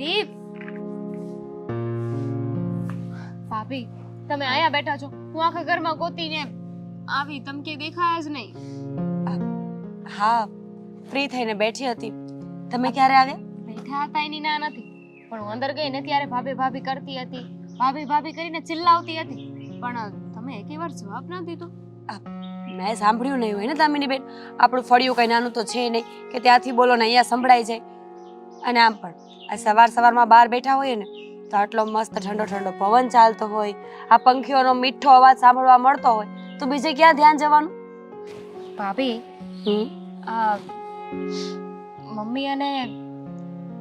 ભાભી ભાભી તમે અહીંયા બેઠા છો, હું આખા ઘરમાં ગોતીને આવી, તમ કે દેખાયા જ નહીં. હા, ફ્રી થઈને બેઠી હતી. તમે ક્યારે આવ્યા? બેઠા હતા એની ના નથી, પણ હું અંદર ગઈ ને ત્યારે ભાભી ભાભી કરતી હતી, ભાભી ભાભી કરીને ચિલ્લાવતી હતી, પણ તમે એકે વાર જવાબ ના દીધો. મેં સાંભળ્યું નહીં હોય ને દામિની બેન, આપણું ફળિયું કઈ નાનું તો છે નહીં કે ત્યાંથી બોલો ને અહીંયા સંભળાઈ જાય. અને આમ પણ આ સવારમાં બહાર બેઠા હોઈએ ને તો આટલો મસ્ત ઠંડો ઠંડો પવન ચાલતો હોય, આ પંખીઓનો મીઠો અવાજ સાંભળવા મળતો હોય તો બીજે ક્યાં ધ્યાન જવાનું? ભાભી આ મમ્મી અને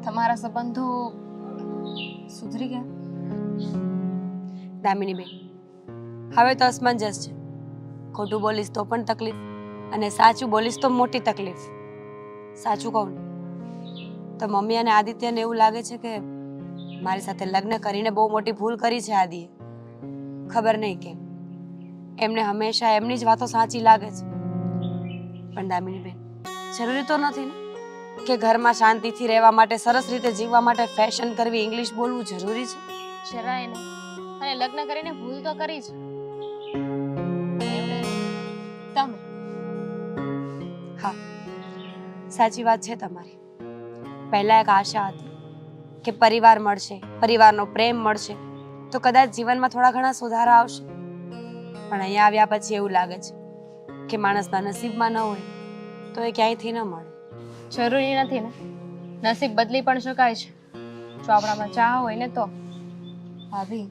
તમારા સંબંધો સુધરી ગયા? દામિની બેન, હવે તો અસમંજસ છે. ખોટું બોલીશ તો પણ તકલીફ, અને સાચું બોલીશ તો મોટી તકલીફ. સાચું કહું ને તો મમ્મી અને આદિત્યને એવું લાગે છે કે મારી સાથે લગ્ન કરીને બહુ મોટી ભૂલ કરી છે આદિએ. ખબર નહીં કેમ એમને હંમેશા એમની જ વાતો સાચી લાગે છે. પણ દામિની બેન, જરૂરી તો નથી ને કે ઘરમાં શાંતિથી રહેવા માટે, સરસ રીતે જીવવા માટે ફેશન કરવી, ઇંગ્લિશ બોલવું જરૂરી છે? જરાય નહીં. અને લગ્ન કરીને ભૂલ તો કરી છે તમે. હા, સાચી વાત છે તમારી. પહેલા એક આશા હતી કે પરિવાર મળશે, પરિવારનો પ્રેમ મળશે તો કદાચ જીવનમાં થોડા ઘણા સુધારા આવશે. પણ અહીંયા આવ્યા પછી એવું લાગે છે કે માણસના નસીબમાં ન હોય તો એ ક્યાંયથી ન મળે. જરૂરી નથી ને, નસીબ બદલી પણ શકાય છે જો આપણામાં ચાહ હોય ને તો. ભાભી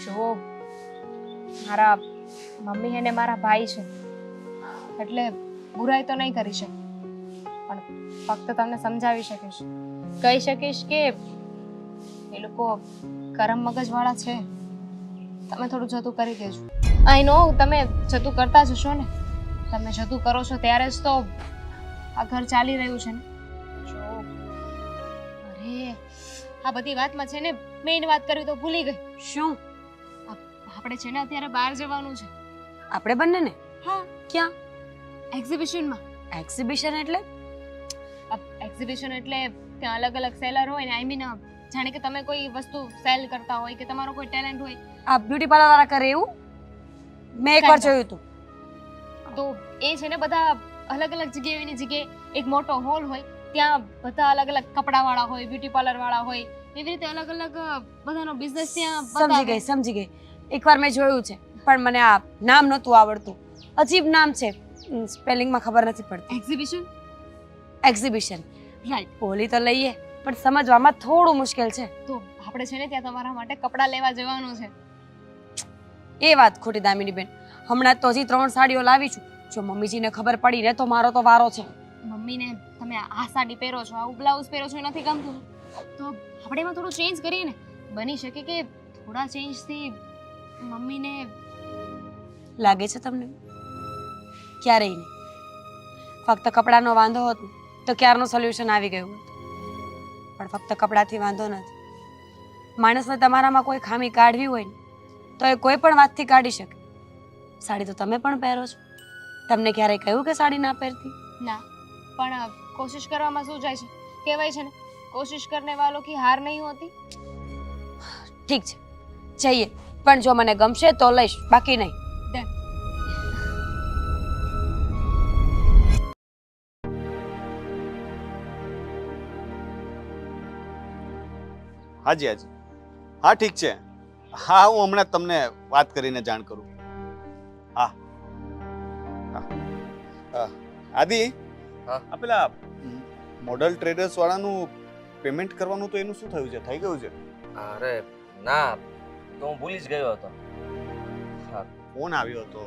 જો મારા મમ્મી અને મારા ભાઈ છે એટલે બુરાઈ તો નહીં કરી શકે, પણ ફક્ત તમને સમજાવી શકીશ, કહી શકીશ કે એ લોકો ગરમ મગજવાળા છે. તમે થોડું જતું કરી દેજો. આઈ નો તમે જતું કરતા જ હશો ને, તમે જતું કરો છો ત્યારે જ તો આ ઘર ચાલી રહ્યું છે ને. જો અરે આ બધી વાતમાં છે ને મેઇન વાત કરવી તો ભૂલી ગઈ. શું? આપણે છે ને અત્યારે બહાર જવાનું છે. આપણે બંને ને? હા. ક્યાં? એક્ઝિબિશનમાં. એક્ઝિબિશન એટલે? એક્ઝિબિશન એટલે ત્યાં અલગ અલગ સેલર હોય ને, આઈ મીન જાણે કે તમે કોઈ વસ્તુ સેલ કરતા હોય કે તમારો કોઈ ટેલેન્ટ હોય. આ બ્યુટી પાર્લર વાળા કરે એવું? મેં એકવાર જોયું હતું. તો એ છે ને બધા અલગ અલગ જગ્યાએની જગ્યાએ એક મોટો હોલ હોય, ત્યાં બધા અલગ અલગ કપડાવાળા હોય, બ્યુટી પાર્લર વાળા હોય, એવી રીતે અલગ અલગ બધાનો બિઝનેસ ત્યાં બતાવે. સમજી ગઈ. એકવાર મેં જોયું છે પણ મને આ નામ નહોતું આવડતું. અજીબ નામ છે, સ્પેલિંગમાં ખબર નથી પડતી. Exhibition right. બોલી તો લઈએ પણ સમજવામાં થોડું મુશ્કેલ છે. તો આપણે છે ને ત્યાં તમારા માટે કપડાં લેવા જવાનું છે. એ વાત ખોટી દામિની બેન, હમણાં તો હજી 3 સાડીઓ લાવી છું. જો મમ્મીજીને ખબર પડી ને તો મારો તો વારો છે. મમ્મીને તમે આ સાડી પહેરો છો, આવું બ્લાઉઝ પહેરો છો, નથી ગમતું તો આપણે એમાં થોડું ચેન્જ કરીએ ને. બની શકે કે થોડા ચેન્જથી મમ્મીને લાગે છે તમને? ક્યારેય નહીં. ફક્ત કપડાનો વાંધો હતો તો ક્યારનું સોલ્યુશન આવી ગયું હતું. પણ ફક્ત કપડાથી વાંધો નથી. માણસને તમારામાં કોઈ ખામી કાઢવી હોય ને તો એ કોઈ પણ વાતથી કાઢી શકે. સાડી તો તમે પણ પહેરો છો. તમને ક્યારેય કહ્યું કે સાડી ના પહેરતી? ના, પણ કોશિશ કરવામાં શું જાય છે? કહેવાય છે ને, કોશિશ કરને વાલો કી હાર નહીં હોતી. ઠીક છે, જઈએ. પણ જો મને ગમશે તો લઈશ, બાકી નહીં. ડન. હાજી હાજી, હા ઠીક છે. હા, હું હમણાં તમને વાત કરીને જાણ કરું. હા હા. આદિ, હા? આ પેલા મોડલ ટ્રેડર્સ વાળાનું પેમેન્ટ કરવાનું તો એનું શું થયું છે? થઈ ગયું છે? અરે ના, તો હું ભૂલી જ ગયો હતો. હા, ફોન આવ્યો હતો.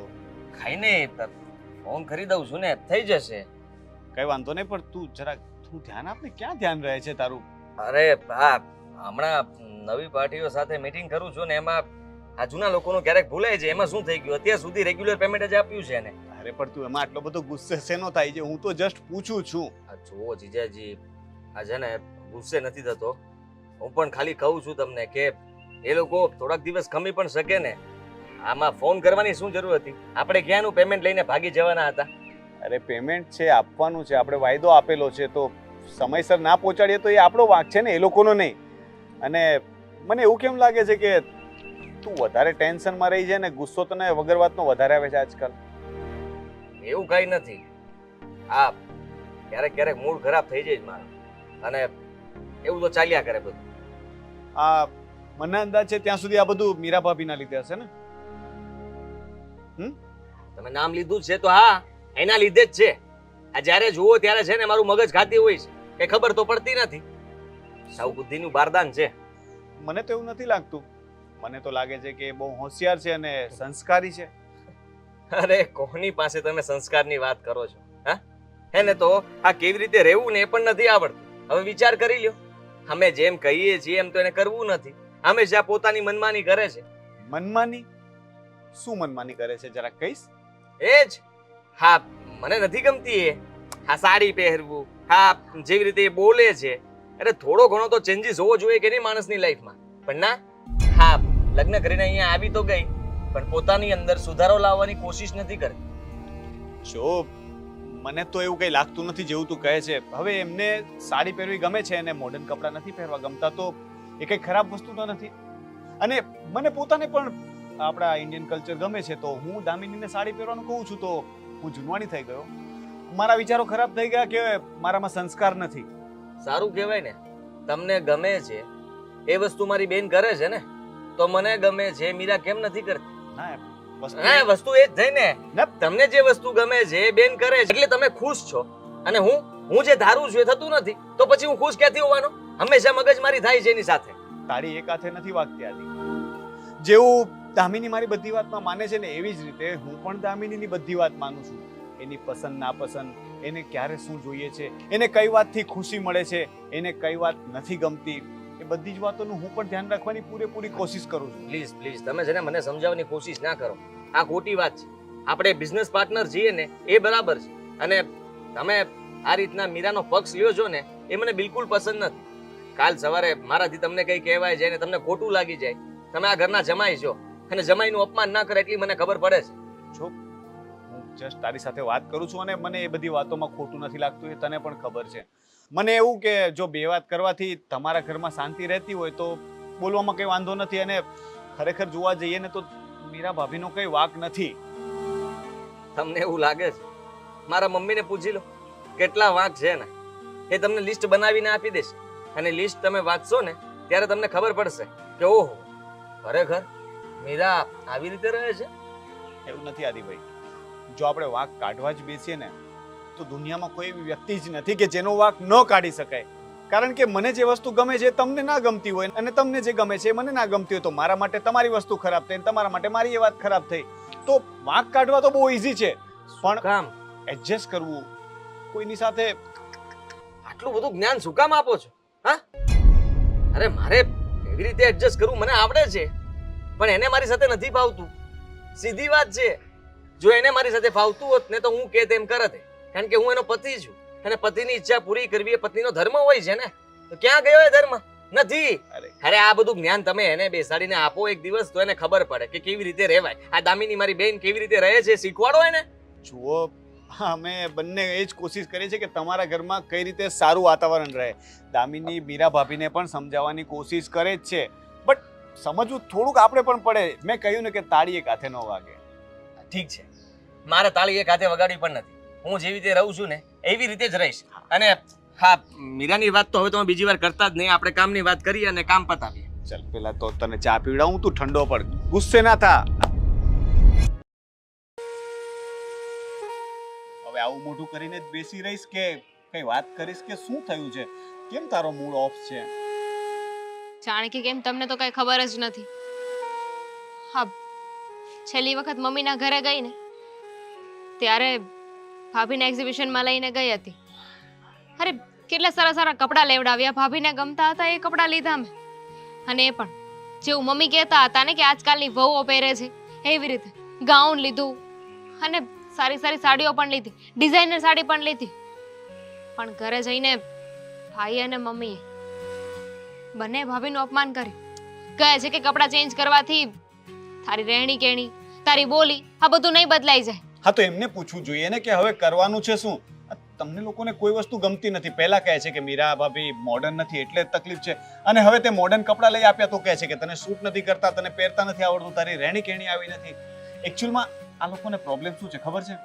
ખાઈ નહીં, ફોન કરી દઉં છું ને, થઈ જશે. કઈ વાંધો નહીં, પણ તું ધ્યાન આપ ને. ક્યાં ધ્યાન રહે છે તારું? અરે હા, હમણાં નવી પાર્ટીઓ સાથે મીટિંગ કરું છું ને એમાં આ જૂના લોકોનું ક્યારેક ભૂલાય છે. એમાં શું થઈ ગયું, અત્યાર સુધી રેગ્યુલર પેમેન્ટ જ આપ્યું છે ને. અરે પણ તું એમાં આટલો બધો ગુસ્સે શેનો થાય છે? હું તો જસ્ટ પૂછું છું. આ જુઓ જીજાજી, આ છે ને ગુસ્સે નથી થતો. હું પણ ખાલી કહું છું તમને કે એ લોકો થોડાક દિવસ ખમી પણ શકે ને. આમાં ફોન કરવાની શું જરૂર હતી? આપણે ક્યાંનું પેમેન્ટ લઈને ભાગી જવાના હતા? અરે પેમેન્ટ છે, આપવાનું છે. આપણે વાયદો આપેલો છે તો સમયસર ના પહોંચાડીએ તો એ આપણો વાંક છે ને, એ લોકોનો નહીં. અને મને એવું કેમ લાગે છે કે તું વધારે ટેન્શનમાં રહી છે ને ગુસ્સો તને વગર વાતનો વધારે આવે છે આજકાલ? એવું કઈ નથી. આ ક્યારેક ક્યારેક મૂડ ખરાબ થઈ જાય જ મારો, અને એવું તો ચાલ્યા કરે બધું. આ મને અંદાજ છે ત્યાં સુધી આ બધું મીરા ભાભીના લીધે હશે ને? તમે નામ લીધું છે તો હા, એના લીધે જ છે. આ જ્યારે જુઓ ત્યારે છે ને મારું મગજ ખાતી હોય છે, કઈ ખબર તો પડતી નથી. સાવ બુદ્ધિનું બારદાન છે. મને તો એવું નથી લાગતું. મને તો લાગે છે કે એ બહુ હોશિયાર છે અને સંસ્કારી છે. અરે કોની પાસે તમે સંસ્કારની વાત કરો છો? હા, એને તો આ કેવી રીતે રહેવું ને એ પણ નથી આવડતું. હવે વિચાર કરી લ્યો, અમે જેમ કહીએ છીએ એમ તો એને કરવું નથી. હંમેશા પોતાની મનમાની કરે છે. મનમાની? શું મનમાની કરે છે જરા કહીશ? એ જ. હા, મને નથી ગમતી એ. હા, સાડી પહેરવું, હા જેવી રીતે એ બોલે છે, અરે થોડો ઘણો તો ચેન્જીસ હોવો જોઈએ કે નહીં માણસની લાઈફમાં? પણ ના. હા, લગ્ન કરીને અહીંયા આવી તો ગઈ, પણ પોતાની અંદર સુધારો લાવવાની કોશિશ નથી કરતી. જો મને તો એવું કઈ લાગતું નથી જેવું તું કહે છે. હવે એમને સાડી પહેરવી ગમે છે અને મોડર્ન કપડાં નથી પહેરવા ગમતા, તો એ કઈ ખરાબ વસ્તુ તો નથી. અને મને પોતાને પણ આપણા ઇન્ડિયન કલ્ચર ગમે છે, તો હું દામિનીને સાડી પહેરવાનું કહું છું તો હું જુનવાણી થઈ ગયો. મારા વિચારો ખરાબ થઈ ગયા કે મારામાં સંસ્કાર નથી. સારું કહેવાય ને, તમને ગમે છે એ વસ્તુ મારી બેન કરે છે ને, તો મને ગમે છે મીરા કેમ નથી કરતી? ના હા, વસ્તુ એ જ થઈ ને. તમને જે વસ્તુ ગમે છે એ બેન કરે છે એટલે તમે ખુશ છો, અને હું જે ધારું છું એ થતું નથી, તો પછી હું ખુશ ક્યાંથી હોવાનો? હંમેશા મગજમારી થાય છે એની સાથે. તાળી એક હાથે નથી વાગતી આદિ. જેવું દામિની મારી બધી વાતમાં માને છે ને, એવી જ રીતે હું પણ દામિનીની બધી વાત માનું છું. એની પસંદ નાપસંદ, એને ક્યારે શું જોઈએ છે, એને કઈ વાતથી ખુશી મળે છે, એને કઈ વાત નથી ગમતી, એ બધી જ વાતોનું હું પણ ધ્યાન રાખવાની પૂરેપૂરી કોશિશ કરું છું. પ્લીઝ પ્લીઝ તમે છે ને મને સમજાવવાની કોશિશ ના કરો. આ ખોટી વાત છે. આપણે બિઝનેસ પાર્ટનર છીએ ને એ બરાબર છે, અને તમે આ રીતના મીરાનો પક્ષ લ્યો છો ને એ મને બિલકુલ પસંદ નથી. કાલ સવારે મારાથી તમને કઈ કહેવાય જાય ને તમને ખોટું લાગી જાય, તમે આ ઘરના જમાઈ છો અને જમાઈનું અપમાન ના કરે એટલી મને ખબર પડે છે. જો હું જસ્ટ તારી સાથે વાત કરું છું અને મને એ બધી વાતોમાં ખોટું નથી લાગતું, એ તને પણ ખબર છે. મને એવું કે જો બે વાત કરવાથી તમારા ઘરમાં શાંતિ રહેતી હોય તો બોલવામાં કઈ વાંધો નથી. અને ખરેખર જોવા જઈએ ને તો મીરા ભાભીનો કઈ વાંક નથી. તમને એવું લાગે છે? મારા મમ્મીને પૂછી લો કેટલા વાંક છે ને, એ તમને લિસ્ટ બનાવીને આપી દેશે, અને લિસ્ટ તમે વાંચશો ને ત્યારે તમને ખબર પડશે કે ઓહો, ખરેખર મીરા આવી રીતે રહે છે. એવું નથી આદિભાઈ. જો આપણે વાંક કાઢવા જ બેસીએ ને તો દુનિયામાં કોઈ એવી વ્યક્તિ જ નથી કે જેનો વાંક ન કાઢી શકાય. કારણ કે મને જે વસ્તુ ગમે છે તમને ના ગમતી હોય, અને તમને જે ગમે છે મને ના ગમતી હોય, તો મારા માટે તમારી વસ્તુ ખરાબ થઈ, તમારા માટે મારી એ વાત ખરાબ થઈ. તો વાંક કાઢવા તો બહુ ઈઝી છે, પણ કામ એડજસ્ટ કરવું કોઈની સાથે. આટલું બધું જ્ઞાન શું કામ આપો છો? હા, અરે મારે કેવી રીતે એડજસ્ટ કરવું મને આવડે છે, પણ એને મારી સાથે નથી ફાવતું. સીધી વાત છે. જો એને મારી સાથે ફાવતું હોત ને તો હું કે તેમ કરત, કારણ કે હું એનો પતિ છું, અને પતિની ઈચ્છા પૂરી કરવી એ પતિનો ધર્મ હોય છે ને. તો ક્યાં ગયો એ ધર્મ? નથી. અરે આ બધું જ્ઞાન તમે એને બેસાડીને આપો એક દિવસ, તો એને ખબર પડે કે કેવી રીતે રહેવાય. આ દામિની મારી બેન કેવી રીતે રહે છે શીખવાડો એને. જુઓ, અમે બંને એ જ કોશિશ કરીએ છીએ કે તમારા ઘરમાં કઈ રીતે સારું વાતાવરણ રહે. દામિની મીરા ભાભીને પણ સમજાવવાની કોશિશ કરે જ છે, બટ સમજવું થોડુંક આપણે પણ પડે. મેં કહ્યું ને કે તાળી એક હાથે ન વાગે. ઠીક છે, મારે તાળી એક હાથે વગાડવી પણ નથી. હું જેવી રીતે રહું છું ને એવી રીતે જ રહીશ. અને હા, મીરાની વાત તો હવે તમે બીજી વાર કરતા જ નહીં. આપણે કામની વાત કરીએ અને કામ પતાવીએ. ચાલ પેલા તો તને ચા પીવડાવું, તું ઠંડો પડ, ગુસ્સે ના થા. હવે આવું મોઢું કરીને જ બેસી રહીશ કે કઈ વાત કરીશ કે શું થયું છે? કેમ તારો મૂડ ઓફ છે? જાણે કે કેમ તમને તો કઈ ખબર જ નથી. હા, છેલ્લી વખત મમ્મીના ઘરે ગઈ ને ત્યારે ભાભીને એક્ઝિબિશનમાં લઈને ગઈ હતી. અરે કેટલા સારા સારા કપડાં લેવડાવ્યા, ભાભીને ગમતા હતા એ કપડાં લીધા મેં. અને એ પણ જેવું મમ્મી કહેતા હતા ને કે આજકાલની વહુઓ પહેરે છે એવી રીતે ગાઉન લીધું, અને સારી સારી સાડીઓ પણ લીધી, ડિઝાઇનર સાડી પણ લીધી. પણ ઘરે જઈને ભાઈ અને મમ્મીએ બંને ભાભીનું અપમાન કર્યું. કહે છે કે કપડાં ચેન્જ કરવાથી તારી રહેણી કેણી, તારી બોલી આ બધું નહીં બદલાઈ જાય. હા, તો એમને પૂછવું જોઈએ ને કે હવે કરવાનું છે શું? તમને લોકોને કોઈ વસ્તુ ગમતી નથી. પહેલા કહે છે કે મીરા ભાભી મોડર્ન નથી એટલે જ તકલીફ છે, અને હવે તે મોડર્ન કપડાં લઈ આપ્યા તો કહે છે કે તને સૂટ નથી કરતા, તને પહેરતા નથી આવડતું, તારી રહેણી કહેણી આવી નથી. એકચ્યુઅલમાં આ લોકોને પ્રોબ્લેમ શું છે ખબર છે?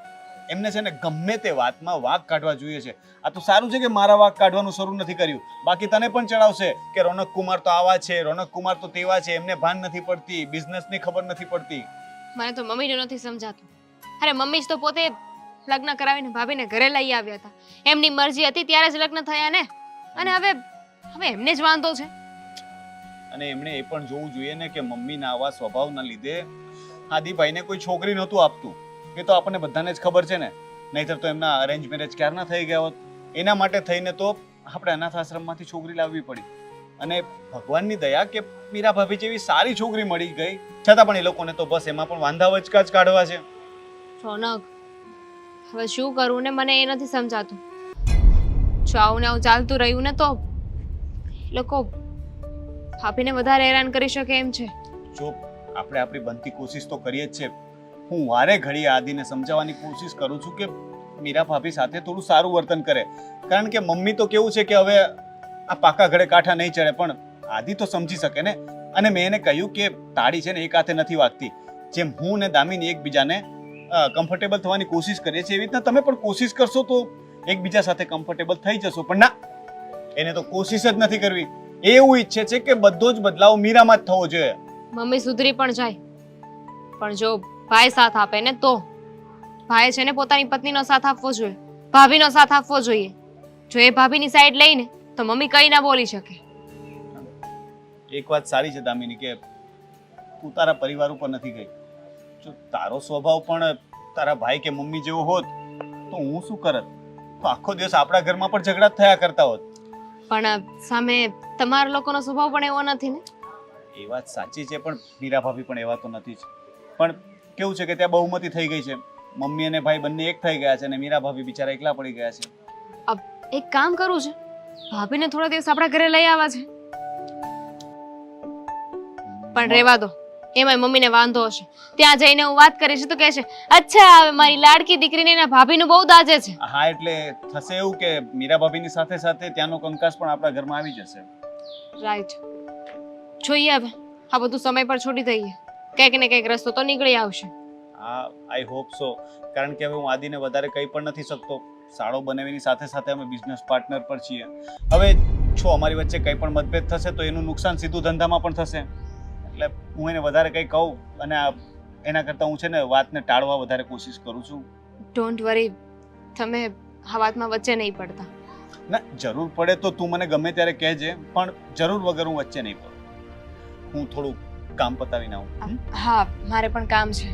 એમને છે ને ગમે તે વાતમાં વાંક કાઢવા જોઈએ છે. આ તો સારું છે કે મારા વાંક કાઢવાનું શરૂ નથી કર્યું, બાકી તને પણ ચડાવશે કે રોનક કુમાર તો આવા છે, રોનક કુમાર તો તેવા છે, એમને ભાન નથી પડતી, બિઝનેસની ખબર નથી પડતી. મને તો મમ્મીનું નથી સમજાતું. અરે મમ્મી જ તો પોતે લગ્ન કરાવીને ભાભીને ઘરે લઈ આવ્યા હતા. એમની મરજી હતી ત્યારે જ લગ્ન થયા ને, અને હવે એમને જ વાંધો છે. અને એમણે એ પણ જોવું જોઈએ ને કે મમ્મીના આવા સ્વભાવના લીધે આદિભાઈને કોઈ છોકરી નહોતું આપતું. એ તો આપણને બધાને જ ખબર છે ને, નહીતર તો એમના અરેન્જ મેરેજ ક્યારના થઈ ગયા હોત. એના માટે થઈને તો આપણે અનાથ આશ્રમમાંથી છોકરી લાવવી પડી. અને ભગવાનની દયા કે મીરા ભાભી જેવી સારી છોકરી મળી ગઈ, છતાં પણ એ લોકોને તો બસ એમાં પણ વાંધા વચકા જ કાઢવા છે. રોનક, હવે શું કરવું ને મને એ નથી સમજાતું. જો આવું ને આવું ચાલતું રહ્યું ને તો એ લોકો ભાભીને વધારે હેરાન કરી શકે એમ છે. જો આપણે આપણી બનતી કોશિશ તો કરીએ જ છે. હું વારે ઘડી આદિને સમજાવવાની કોશિશ કરું છું કે મીરા ભાભી સાથે થોડું સારું વર્તન કરે, કારણ કે મમ્મી તો કેવું છે કે હવે આ પાકા ઘડે કાંઠા નહીં ચડે, પણ આદિ તો સમજી શકે ને. અને મેં એને કહ્યું કે તાળી છે ને એક હાથે નથી વાગતી. જેમ હું ને દામિની એકબીજાને કમ્ફર્ટેબલ થવાની કોશિશ કરીએ છીએ, એવી રીતના તમે પણ કોશિશ કરશો તો એકબીજા સાથે કમ્ફર્ટેબલ થઈ જશો. પણ ના, એને તો કોશિશ જ નથી કરવી. એ એવું ઈચ્છે છે કે બધો જ બદલાવ મીરામાં જ થવો જોઈએ. મમ્મી સુધરી પણ જાય, પણ જો ભાઈ સાથ આપે ને તો. ભાઈ છે ને પોતાની પત્નીનો સાથ આપવો જોઈએ, ભાભીનો સાથ આપવો જોઈએ. જો એ ભાભીની સાઈડ લઈને તો મમ્મી કઈ ના બોલી શકે. એક વાત સારી છે દામિની કે તું તારા પરિવાર ઉપર નથી ગઈ. જો તારો સ્વભાવ પણ તારા ભાઈ કે મમ્મી જેવો હોત તો હું શું કરત? તો આખો દિવસ આપણા ઘરમાં પણ ઝઘડા જ થયા કરતા હોત. પણ સામે તમારા લોકોનો સ્વભાવ પણ એવો નથી ને. એ વાત સાચી છે, પણ મીરા ભાભી પણ એવા તો નથી જ. પણ કેવું છે કે ત્યાં બહુમતી થઈ ગઈ છે, મમ્મી અને ભાઈ બંને એક થઈ ગયા છે, અને મીરા ભાભી બિચારા એકલા પડી ગયા છે. એક કામ કરવું છે, ભાભીને થોડા દિવસ આપણા ઘરે લઈ આવવા છે. પણ રહેવા દો, એમાંય મમ્મીને વાંધો હશે. ત્યાં જઈને હું વાત કરીશ તો કહેશે, અચ્છા હવે મારી લાડકી દીકરીને એના ભાભીનું બહુ દાજે છે. હા, એટલે થશે એવું કે મીરા ભાભીની સાથે સાથે ત્યાંનો કંકાસ પણ આપણા ઘરમાં આવી જશે. રાઈટ. જોઈએ હવે આ બધું સમય પર છોડી દઈએ, કંઈક ને કંઈક રસ્તો તો નીકળી આવશે. હા, આઈ હોપ સો. કારણ કે હવે હું આદિને વધારે કંઈ પણ નથી શકતો. શાળો બનાવીની સાથે સાથે અમે બિઝનેસ પાર્ટનર પર છીએ. હવે જો અમારી વચ્ચે કંઈ પણ મતભેદ થશે તો એનું નુકસાન સીધું ધંધામાં પણ થશે. એટલે હું એને વધારે કંઈ કહું અને એના કરતાં હું છે ને વાતને ટાળવા વધારે કોશિશ કરું છું. ડોન્ટ વરી, તમે આ વાતમાં વચ્ચે નહીં પડતા. ના, જરૂર પડે તો તું મને ગમે ત્યારે કહેજે, પણ જરૂર વગર હું વચ્ચે નહીં પડું. હું થોડું કામ પતાવીને આવું. હા, મારે પણ કામ છે.